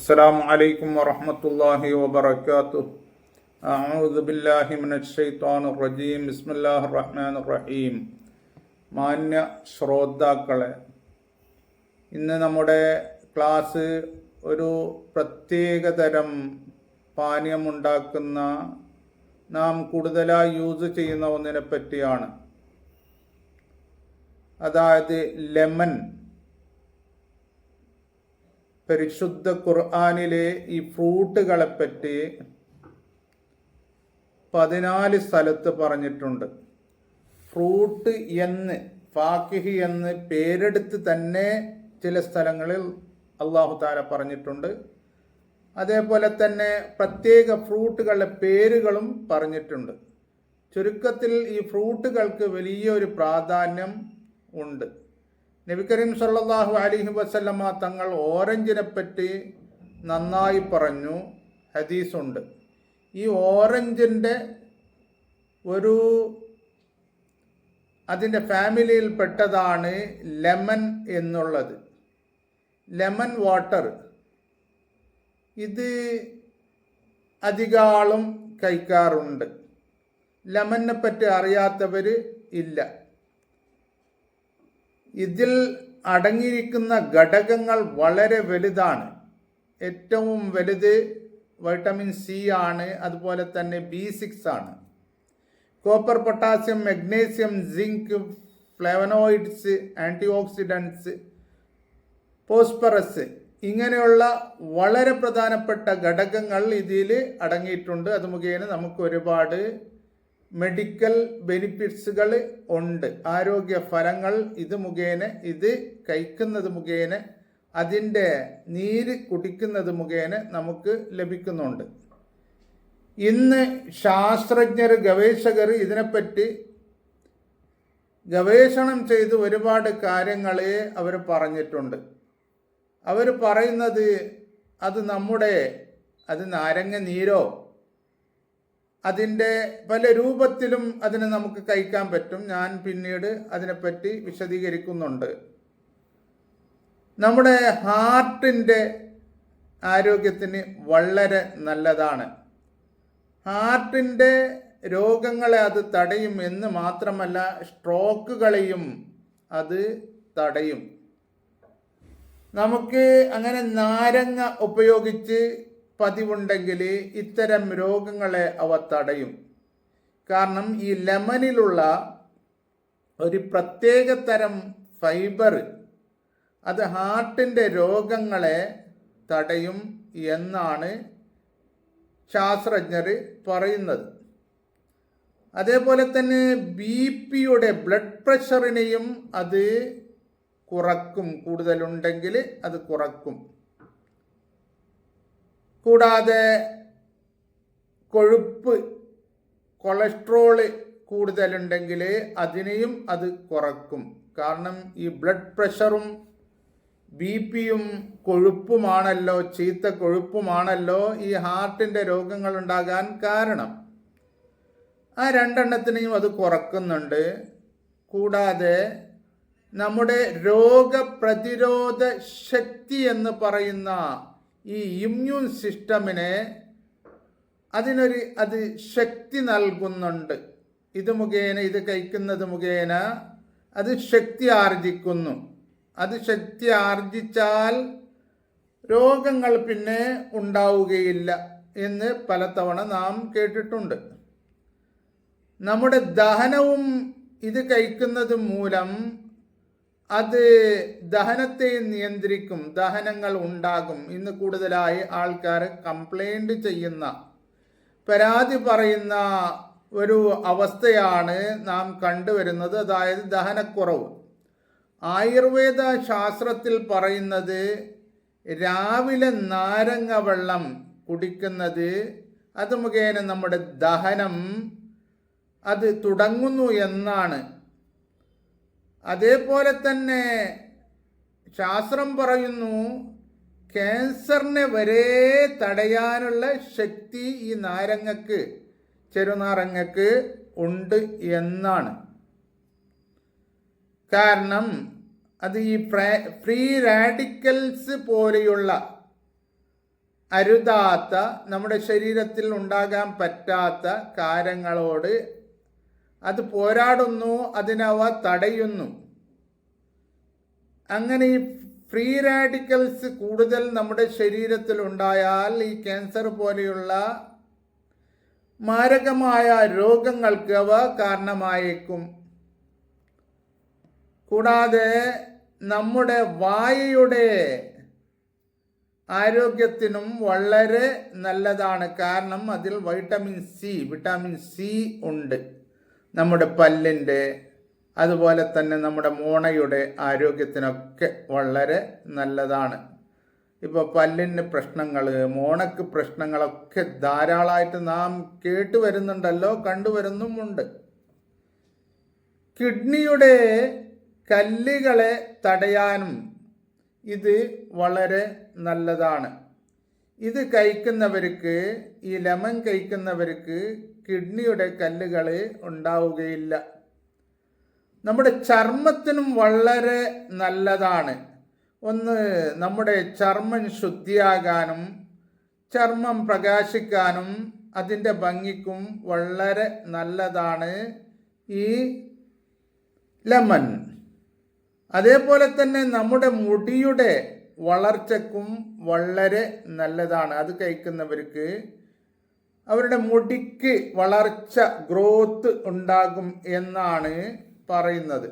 അസ്സലാമു അലൈക്കും വറഹ്മത്തുള്ളാഹി വബറകാതുഹു. അഊദു ബില്ലാഹി മിനശ് ശൈത്വാനിർ റജീം. ബിസ്മില്ലാഹിർ റഹ്മാനിർ റഹീം. മാന്യ ശ്രോതാക്കളെ, ഇന്ന് നമ്മുടെ ക്ലാസ് ഒരു പ്രത്യേകതരം പാനീയമുണ്ടാക്കുന്ന, നാം കൂടുതലായി യൂസ് ചെയ്യുന്ന ഒന്നിനെ പറ്റിയാണ്. അതായത് ലെമൺ. പരിശുദ്ധ ഖുർആനിലെ ഈ ഫ്രൂട്ടുകളെപ്പറ്റി 14 സ്ഥലത്ത് പറഞ്ഞിട്ടുണ്ട്. ഫ്രൂട്ട് എന്ന്, ഫാക്കിഹ് എന്ന് പേരെടുത്ത് തന്നെ ചില സ്ഥലങ്ങളിൽ അല്ലാഹു തആല പറഞ്ഞിട്ടുണ്ട്. അതേപോലെ തന്നെ പ്രത്യേക ഫ്രൂട്ടുകളുടെ പേരുകളും പറഞ്ഞിട്ടുണ്ട്. ചുരുക്കത്തിൽ ഈ ഫ്രൂട്ടുകൾക്ക് വലിയൊരു പ്രാധാന്യം ഉണ്ട്. നബി കരീം സല്ലല്ലാഹു അലൈഹി വസല്ലമ തങ്ങൾ ഓറഞ്ചിനെ പറ്റി നന്നായി പറഞ്ഞു. ഹദീസുണ്ട്. ഈ ഓറഞ്ചിൻ്റെ അതിൻ്റെ ഫാമിലിയിൽ പെട്ടതാണ് ലെമൺ എന്നുള്ളത്. Lemon water. ഇത് അധികാളും കഴിക്കാറുണ്ട്. ലെമണിനെ പറ്റി അറിയാത്തവർ ഇല്ല. ഇതിൽ അടങ്ങിയിരിക്കുന്ന ഘടകങ്ങൾ വളരെ വലുതാണ്. ഏറ്റവും വലുത് വൈറ്റമിൻ സി ആണ്. അതുപോലെ തന്നെ B6 ആണ്. Copper, potassium, magnesium, zinc, flavonoids, antioxidants, phosphorus, ഇങ്ങനെയുള്ള വളരെ പ്രധാനപ്പെട്ട ഘടകങ്ങൾ ഇതിൽ അടങ്ങിയിട്ടുണ്ട്. അത് മുഖേന നമുക്ക് ഒരുപാട് മെഡിക്കൽ ബെനിഫിറ്റ്സുകൾ ഉണ്ട്. ആരോഗ്യ ഫലങ്ങൾ ഇത് കഴിക്കുന്നത് മുഖേന, അതിൻ്റെ നീര് കുടിക്കുന്നത് മുഖേന നമുക്ക് ലഭിക്കുന്നുണ്ട്. ഇന്ന് ശാസ്ത്രജ്ഞർ, ഗവേഷകർ ഇതിനെപ്പറ്റി ഗവേഷണം ചെയ്ത് ഒരുപാട് കാര്യങ്ങൾ അവർ പറഞ്ഞിട്ടുണ്ട്. അവർ പറയുന്നത് അത് നാരങ്ങ നീരോ, അതിൻ്റെ പല രൂപത്തിലും അതിനെ നമുക്ക് കഴിക്കാൻ പറ്റും. ഞാൻ പിന്നീട് അതിനെപ്പറ്റി വിശദീകരിക്കുന്നുണ്ട്. നമ്മുടെ ഹാർട്ടിൻ്റെ ആരോഗ്യത്തിന് വളരെ നല്ലതാണ്. ഹാർട്ടിൻ്റെ രോഗങ്ങളെ അത് തടയും എന്ന് മാത്രമല്ല, സ്ട്രോക്കുകളെയും അത് തടയും. നമുക്ക് അങ്ങനെ നാരങ്ങ ഉപയോഗിച്ച് പതിവുണ്ടെങ്കിൽ ഇത്തരം രോഗങ്ങളെ അവ തടയും. കാരണം ഈ ലെമണിലുള്ള ഒരു പ്രത്യേക തരം ഫൈബർ അത് ഹാർട്ടിൻ്റെ രോഗങ്ങളെ തടയും എന്നാണ് ശാസ്ത്രജ്ഞർ പറയുന്നത്. അതേപോലെ തന്നെ BP-യുടെ, ബ്ലഡ് പ്രഷറിനെയും അത് കുറക്കും. കൂടുതലുണ്ടെങ്കിൽ അത് കുറക്കും. കൂടാതെ കൊഴുപ്പ്, കൊളസ്ട്രോള് കൂടുതലുണ്ടെങ്കിൽ അതിനെയും അത് കുറക്കും. കാരണം ഈ ബ്ലഡ് പ്രഷറും BP-യും കൊഴുപ്പുമാണല്ലോ, ചീത്ത കൊഴുപ്പുമാണല്ലോ ഈ ഹാർട്ടിൻ്റെ രോഗങ്ങൾ ഉണ്ടാകാൻ കാരണം. ആ രണ്ടെണ്ണത്തിനെയും അത് കുറക്കുന്നുണ്ട്. കൂടാതെ നമ്മുടെ രോഗപ്രതിരോധ ശക്തി എന്ന് പറയുന്ന ഈ ഇമ്മ്യൂൺ സിസ്റ്റമിനെ അത് ശക്തി നൽകുന്നുണ്ട്. ഇത് കഴിക്കുന്നത് മുഖേന അത് ശക്തി ആർജിക്കുന്നു. അത് ശക്തി ആർജിച്ചാൽ രോഗങ്ങൾ പിന്നെ ഉണ്ടാവുകയില്ല എന്ന് പലതവണ നാം കേട്ടിട്ടുണ്ട്. നമ്മുടെ ദഹനവും ഇത് കഴിക്കുന്നത് മൂലം അത് ദഹനത്തെ നിയന്ത്രിക്കും. ദഹനങ്ങൾ ഉണ്ടാകും. ഇന്ന് കൂടുതലായി ആൾക്കാർ കംപ്ലൈൻറ്റ് ചെയ്യുന്ന, പരാതി പറയുന്ന ഒരു അവസ്ഥയാണ് നാം കണ്ടുവരുന്നത്. അതായത് ദഹനക്കുറവ്. ആയുർവേദ ശാസ്ത്രത്തിൽ പറയുന്നത് രാവിലെ നാരങ്ങ വെള്ളം കുടിക്കുന്നത് അത് മുഖേന നമ്മുടെ ദഹനം അത് തുടങ്ങുന്നു എന്നാണ്. അതേപോലെ തന്നെ ശാസ്ത്രം പറയുന്നു ക്യാൻസറിനെ വരെ തടയാനുള്ള ശക്തി ഈ ചെറുനാരങ്ങക്ക് ഉണ്ട് എന്നാണ്. കാരണം അത് ഈ ഫ്രീ റാഡിക്കൽസ് പോലെയുള്ള അരുതാത്ത, നമ്മുടെ ശരീരത്തിൽ ഉണ്ടാകാൻ പറ്റാത്ത കാര്യങ്ങളോട് അത് പോരാടുന്നു, അതിനവ തടയുന്നു. അങ്ങനെ ഈ ഫ്രീ റാഡിക്കൽസ് കൂടുതൽ നമ്മുടെ ശരീരത്തിൽ ഉണ്ടായാൽ ഈ ക്യാൻസർ പോലെയുള്ള മാരകമായ രോഗങ്ങൾക്ക് അവ കാരണമായേക്കും. കൂടാതെ നമ്മുടെ വായയുടെ ആരോഗ്യത്തിനും വളരെ നല്ലതാണ്. കാരണം അതിൽ വിറ്റാമിൻ സി ഉണ്ട്. നമ്മുടെ പല്ലിൻ്റെ, അതുപോലെ തന്നെ നമ്മുടെ മോണയുടെ ആരോഗ്യത്തിനൊക്കെ വളരെ നല്ലതാണ്. ഇപ്പോൾ പല്ലിന് പ്രശ്നങ്ങൾ, മോണക്ക് പ്രശ്നങ്ങളൊക്കെ ധാരാളമായിട്ട് നാം കേട്ടുവരുന്നുണ്ടല്ലോ, കണ്ടുവരുന്നുമുണ്ട്. കിഡ്നിയുടെ കല്ലുകളെ തടയാനും ഇത് വളരെ നല്ലതാണ്. ഇത് കഴിക്കുന്നവർക്ക്, ഈ ലെമൺ കഴിക്കുന്നവർക്ക് കിഡ്നിയുടെ കല്ലുകൾ ഉണ്ടാവുകയില്ല. നമ്മുടെ ചർമ്മത്തിനും വളരെ നല്ലതാണ്. നമ്മുടെ ചർമ്മം ശുദ്ധിയാകാനും ചർമ്മം പ്രകാശിക്കാനും അതിൻ്റെ ഭംഗിക്കും വളരെ നല്ലതാണ് ഈ ലെമൺ. അതേപോലെ തന്നെ നമ്മുടെ മുടിയുടെ വളർച്ചയ്ക്കും വളരെ നല്ലതാണ്. അത് കഴിക്കുന്നവർക്ക് അവരുടെ മുടിക്ക് വളർച്ച, ഗ്രോത്ത് ഉണ്ടാകും എന്നാണ് പറയുന്നത്.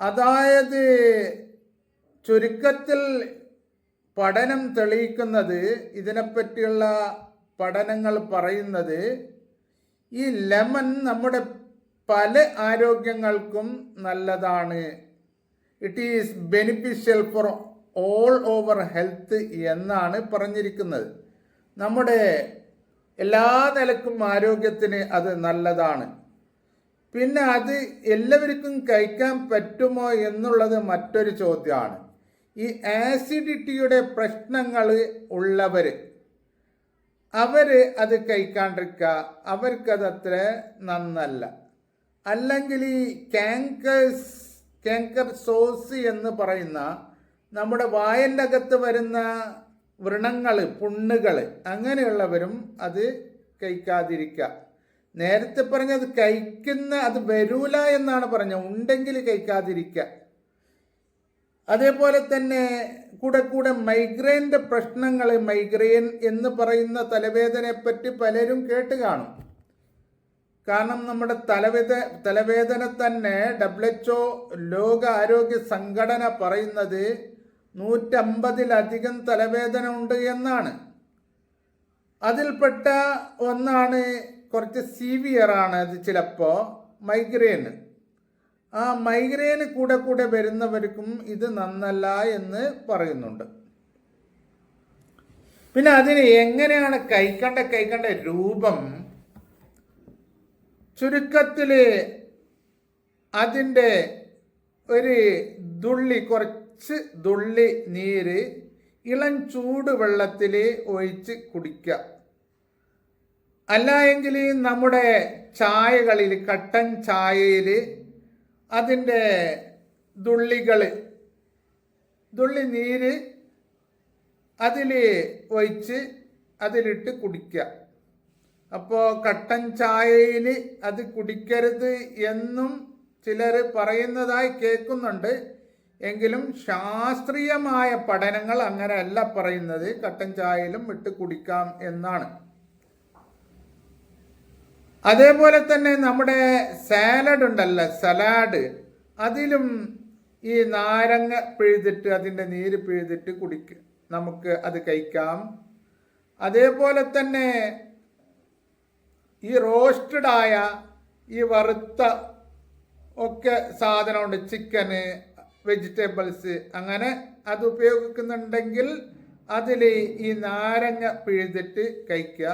അതായത് ചുരുക്കത്തിൽ പഠനം തെളിയിക്കുന്നത്, ഇതിനെപ്പറ്റിയുള്ള പഠനങ്ങൾ പറയുന്നത്, ഈ ലെമൺ നമ്മുടെ പല ആരോഗ്യങ്ങൾക്കും നല്ലതാണ്. It is beneficial for all over health എന്നാണ് പറഞ്ഞിരിക്കുന്നത്. നമ്മുടെ എല്ലാ നിലക്കും ആരോഗ്യത്തിന് അത് നല്ലതാണ്. പിന്നെ അത് എല്ലാവർക്കും കഴിക്കാൻ പറ്റുമോ എന്നുള്ളത് മറ്റൊരു ചോദ്യമാണ്. ഈ ആസിഡിറ്റിയുടെ പ്രശ്നങ്ങൾ ഉള്ളവർ അത് കഴിക്കാണ്ടിരിക്കുക, അവർക്കതത്ര നന്നല്ല. അല്ലെങ്കിൽ ഈ കാങ്കർ സോസ് എന്ന് പറയുന്ന നമ്മുടെ വായൻ്റെ അകത്ത് വരുന്ന വ്രണങ്ങൾ, പുണ്ണുകൾ, അങ്ങനെയുള്ളവരും അത് കഴിക്കാതിരിക്കുക. നേരത്തെ പറഞ്ഞത് അത് വരൂല എന്നാണ് പറഞ്ഞത്, ഉണ്ടെങ്കിൽ കഴിക്കാതിരിക്കുക. അതേപോലെ തന്നെ കൂടെ മൈഗ്രെയിൻ്റെ പ്രശ്നങ്ങൾ, മൈഗ്രെയിൻ എന്ന് പറയുന്ന തലവേദനയെപ്പറ്റി പലരും കേട്ട് കാണും. കാരണം നമ്മുടെ തലവേദന തന്നെ WHO ലോക ആരോഗ്യ സംഘടന പറയുന്നത് 150-ലധികം തലവേദന ഉണ്ട് എന്നാണ്. അതിൽപ്പെട്ട ഒന്നാണ്, കുറച്ച് സിവിയറാണ് അത് ചിലപ്പോൾ, മൈഗ്രെയിൻ. ആ മൈഗ്രെയിന് കൂടെ വരുന്നവർക്കും ഇത് നന്നല്ല എന്ന് പറയുന്നുണ്ട്. പിന്നെ അതിന് എങ്ങനെയാണ് കഴിക്കേണ്ട രൂപം? ചുരുക്കത്തിൽ അതിൻ്റെ കുറച്ച് തുള്ളി നീര് ഇളം ചൂട് വെള്ളത്തിൽ ഒഴിച്ച് കുടിക്കുക. അല്ല എങ്കിൽ നമ്മുടെ ചായകളിൽ, കട്ടൻ ചായയിൽ അതിൻ്റെ തുള്ളി നീര് അതിൽ ഒഴിച്ച് അതിലിട്ട് കുടിക്കുക. അപ്പോൾ കട്ടൻ ചായയിൽ അത് കുടിക്കരുത് എന്നും ചിലർ പറയുന്നതായി കേൾക്കുന്നുണ്ട്. എങ്കിലും ശാസ്ത്രീയമായ പഠനങ്ങൾ അങ്ങനെയല്ല പറയുന്നത്. കട്ടൻ ചായയിലും ഇട്ട് കുടിക്കാം എന്നാണ്. അതേപോലെ തന്നെ നമ്മുടെ സാലഡ് ഉണ്ടല്ലോ, സലാഡ്, അതിലും ഈ നാരങ്ങ പിഴുതിട്ട്, അതിൻ്റെ നീര് പിഴുതിട്ട് നമുക്ക് അത് കഴിക്കാം. അതേപോലെ തന്നെ ഈ റോസ്റ്റഡായ, ഈ വറുത്ത ഒക്കെ സാധനമുണ്ട്, ചിക്കന്, വെജിറ്റബിൾസ്, അങ്ങനെ അത് ഉപയോഗിക്കുന്നുണ്ടെങ്കിൽ അതിൽ ഈ നാരങ്ങ പിഴുതിട്ട് കഴിക്കുക.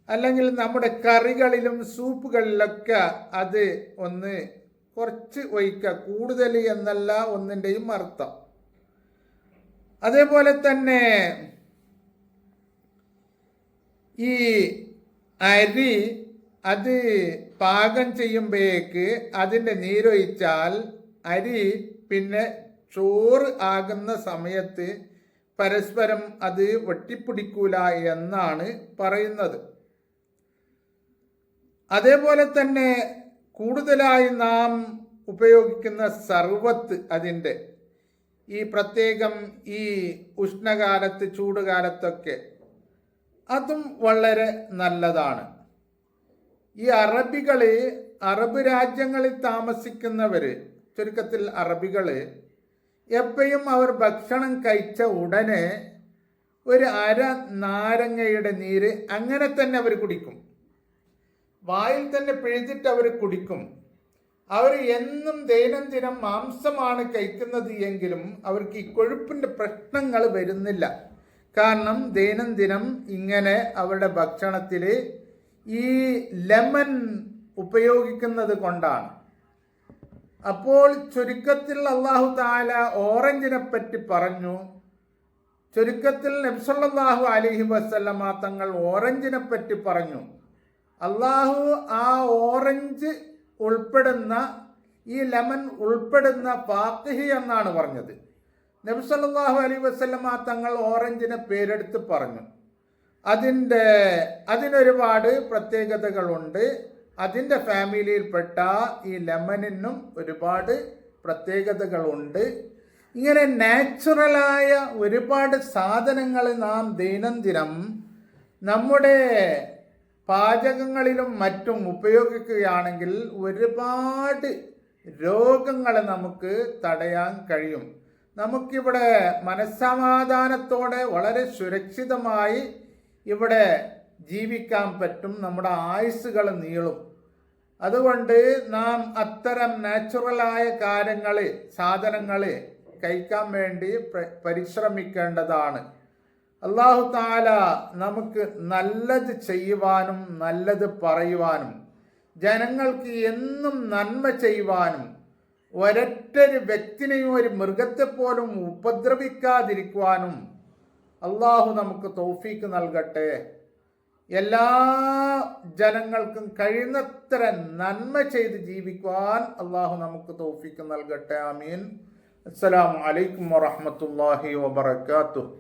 അല്ലെങ്കിൽ നമ്മുടെ കറികളിലും സൂപ്പുകളിലൊക്കെ അത് കുറച്ച് ഒഴിക്കുക, കൂടുതൽ എന്നല്ല ഒന്നിൻ്റെയും അർത്ഥം. അതേപോലെ തന്നെ ഈ അരി അത് പാകം ചെയ്യുമ്പോഴേക്ക് അതിൻ്റെ നീരൊഴിച്ചാൽ അരി പിന്നെ ചോറ് ആകുന്ന സമയത്ത് പരസ്പരം അത് വെട്ടിപ്പിടിക്കൂല എന്നാണ് പറയുന്നത്. അതേപോലെ തന്നെ കൂടുതലായി നാം ഉപയോഗിക്കുന്ന സർവത്ത്, അതിൻ്റെ ഈ പ്രത്യേകം ഈ ഉഷ്ണകാലത്ത് ചൂടുകാലത്തൊക്കെ അതും വളരെ നല്ലതാണ്. ഈ അറബ് രാജ്യങ്ങളിൽ താമസിക്കുന്നവർ, ചുരുക്കത്തിൽ അറബികൾ, എപ്പോഴും അവർ ഭക്ഷണം കഴിച്ച ഉടനെ ഒരു നാരങ്ങയുടെ നീര് അങ്ങനെ തന്നെ അവർ കുടിക്കും. വായിൽ തന്നെ പിഴുതിട്ട് അവർ കുടിക്കും. അവർ എന്നും ദൈനംദിനം മാംസമാണ് കഴിക്കുന്നത് എങ്കിലും അവർക്ക് ഈ കൊഴുപ്പിൻ്റെ പ്രശ്നങ്ങൾ വരുന്നില്ല. കാരണം ദൈനംദിനം ഇങ്ങനെ അവരുടെ ഭക്ഷണത്തിൽ ഈ ലെമൺ ഉപയോഗിക്കുന്നത് കൊണ്ടാണ്. അപ്പോൾ ചുരുക്കത്തിൽ അല്ലാഹു തആല ഓറഞ്ചിനെ പറ്റി പറഞ്ഞു. ചുരുക്കത്തിൽ നബി സല്ലല്ലാഹു അലൈഹി വസല്ലമ തങ്ങൾ ഓറഞ്ചിനെ പറ്റി പറഞ്ഞു. അല്ലാഹു ആ ഓറഞ്ച് ഉൾപ്പെടുന്ന, ഈ ലെമൺ ഉൾപ്പെടുന്ന ഫാഖിഹ് എന്നാണ് പറഞ്ഞത്. നബി സല്ലല്ലാഹു അലൈഹി വസല്ലമ തങ്ങൾ ഓറഞ്ചിനെ പേരെടുത്ത് പറഞ്ഞു. അതിനൊരുപാട് പ്രത്യേകതകളുണ്ട്. അതിൻ്റെ ഫാമിലിയിൽപ്പെട്ട ഈ ലെമണിനും ഒരുപാട് പ്രത്യേകതകളുണ്ട്. ഇങ്ങനെ നാച്ചുറലായ ഒരുപാട് സാധനങ്ങൾ നാം ദൈനംദിനം നമ്മുടെ പാചകങ്ങളിലും മറ്റും ഉപയോഗിക്കുകയാണെങ്കിൽ ഒരുപാട് രോഗങ്ങളെ നമുക്ക് തടയാൻ കഴിയും. നമുക്കിവിടെ മനസ്സമാധാനത്തോടെ വളരെ സുരക്ഷിതമായി ഇവിടെ ജീവിക്കാൻ പറ്റും. നമ്മുടെ ആയുസ്സുകൾ നീളും. അതുകൊണ്ട് നാം അത്തരം നാച്ചുറലായ സാധനങ്ങൾ കഴിക്കാൻ വേണ്ടി പരിശ്രമിക്കേണ്ടതാണ്. അല്ലാഹു തആല നമുക്ക് നല്ലത് ചെയ്യുവാനും നല്ലത് പറയുവാനും ജനങ്ങൾക്ക് എന്നും നന്മ ചെയ്യുവാനും ഒരൊറ്റൊരു വ്യക്തിനെയും ഒരു മൃഗത്തെ പോലും ഉപദ്രവിക്കാതിരിക്കുവാനും അല്ലാഹു നമുക്ക് തൗഫീക്ക് നൽകട്ടെ. എല്ലാ ജനങ്ങൾക്കും കഴിയുന്നത്ര നന്മ ചെയ്ത് ജീവിക്കുവാൻ അല്ലാഹു നമുക്ക് തൗഫീക്ക് നൽകട്ടെ. ആമീൻ. അസ്സലാമു അലൈക്കും വറഹ്മത്തുള്ളാഹി വബറകാതുഹു.